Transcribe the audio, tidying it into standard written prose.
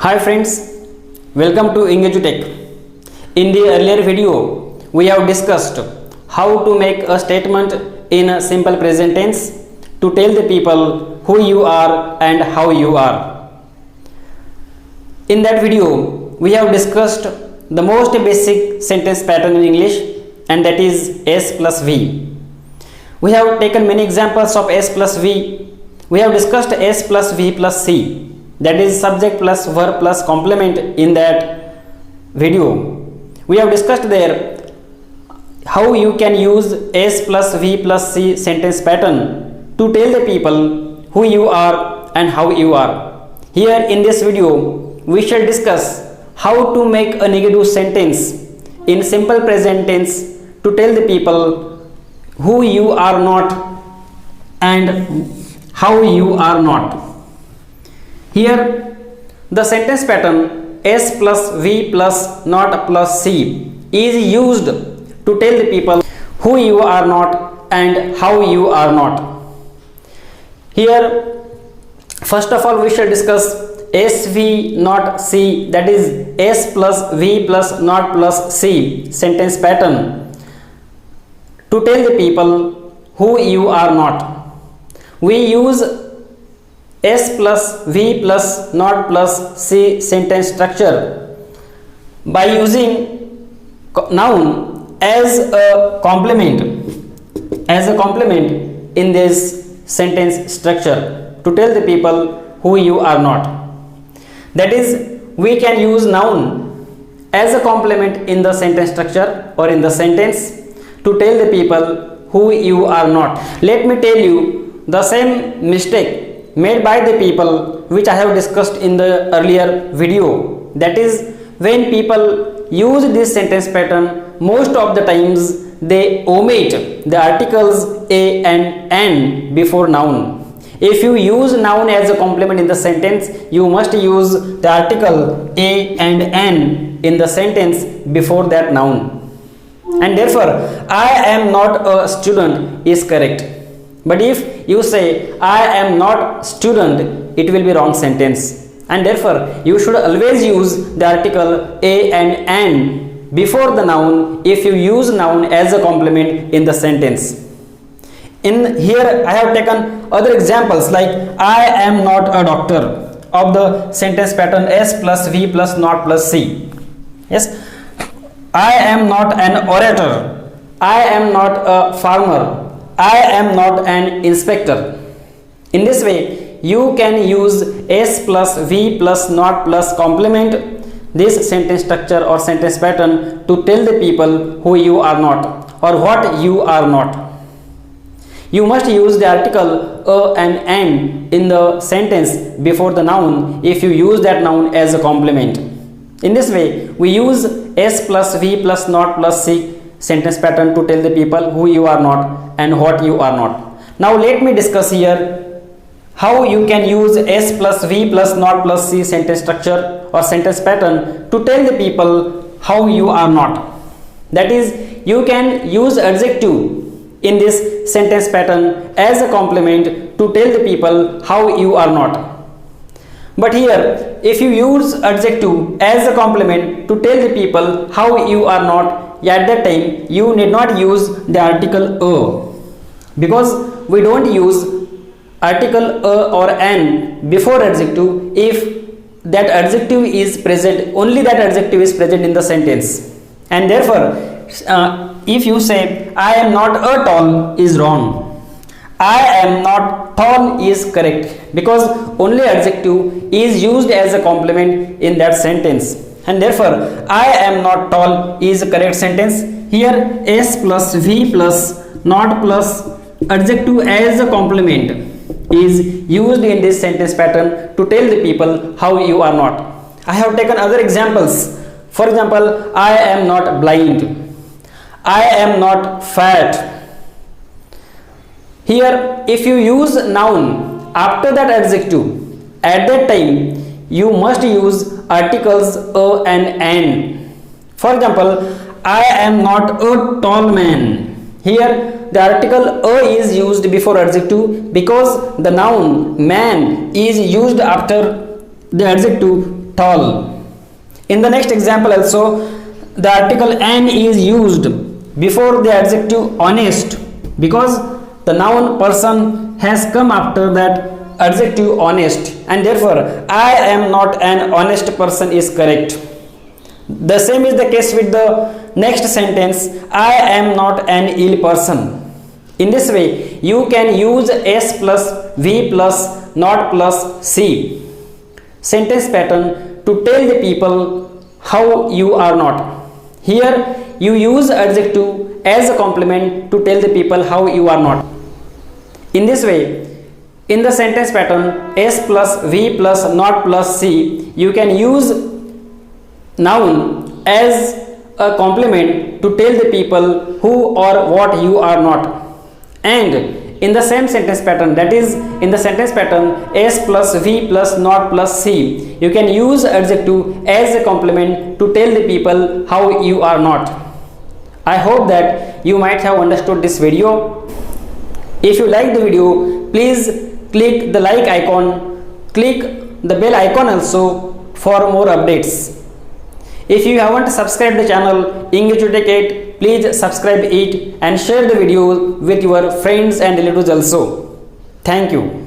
Hi friends, welcome to EngageTech. In the earlier video, we have discussed how to make a statement in a simple present tense to tell the people who you are and how you are. In that video, we have discussed the most basic sentence pattern in English, and that is S plus V. We have taken many examples of S plus V. We have discussed S plus V plus C, that is subject plus verb plus complement in that video. We have discussed there how you can use S plus V plus C sentence pattern to tell the people who you are and how you are. Here in this video, we shall discuss how to make a negative sentence in simple present tense to tell the people who you are not and how you are not. Here the sentence pattern S plus V plus not plus C is used to tell the people who you are not and how you are not. Here first of all we shall discuss SV not C, that is S plus V plus not plus C sentence pattern to tell the people who you are not. We use S plus V plus not plus C sentence structure by using noun as a complement in this sentence structure to tell the people who you are not. That is, we can use noun as a complement in the sentence structure or in the sentence to tell the people who you are not. Let me tell you the same mistake made by the people which I have discussed in the earlier video. That is, when people use this sentence pattern, most of the times they omit the articles a and an before noun. If you use noun as a complement in the sentence, you must use the article a and an in the sentence before that noun. And therefore, I am not a student is correct. But if you say I am not student, it will be wrong sentence. And therefore, you should always use the article a and an before the noun if you use noun as a complement in the sentence. In here I have taken other examples like I am not a doctor of the sentence pattern S plus V plus not plus C. Yes, I am not an orator, I am not a farmer, I am not an inspector. In this way you can use S plus V plus not plus complement this sentence structure or sentence pattern to tell the people who you are not or what you are not. You must use the article a and an in the sentence before the noun if you use that noun as a complement. In this way, we use S plus V plus not plus C sentence pattern to tell the people who you are not and what you are not. Now let me discuss here how you can use S plus V plus not plus C sentence structure or sentence pattern to tell the people how you are not. That is, you can use adjective in this sentence pattern as a complement to tell the people how you are not. But here, if you use adjective as a complement to tell the people how you are not, at that time you need not use the article a, because we don't use article a or an before adjective if that adjective is present, only that adjective is present in the sentence. And therefore, if you say I am not a tall is wrong. I am not tall is correct, because only adjective is used as a complement in that sentence, and therefore I am not tall is a correct sentence. Here S plus V plus not plus adjective as a complement is used in this sentence pattern to tell the people how you are not. I have taken other examples. For example, I am not blind, I am not fat. Here if you use noun after that adjective, at that time you must use articles a and an. For example, I am not a tall man. Here the article a is used before adjective because the noun man is used after the adjective tall. In the next example also, the article an is used before the adjective honest because the noun person has come after that adjective honest, and therefore I am not an honest person is correct. The same is the case with the next sentence, I am not an ill person. In this way, you can use S plus V plus not plus C sentence pattern to tell the people how you are not. Here, you use adjective as a complement to tell the people how you are not. In this way, in the sentence pattern S plus V plus not plus C, you can use noun as a complement to tell the people who or what you are not. And in the same sentence pattern, that is in the sentence pattern S plus V plus not plus C, you can use adjective as a complement to tell the people how you are not. I hope that you might have understood this video. If you like the video, please click the like icon, click the bell icon also for more updates. If you haven't subscribed the channel English to Take 8, please subscribe it and share the video with your friends and relatives also. Thank you.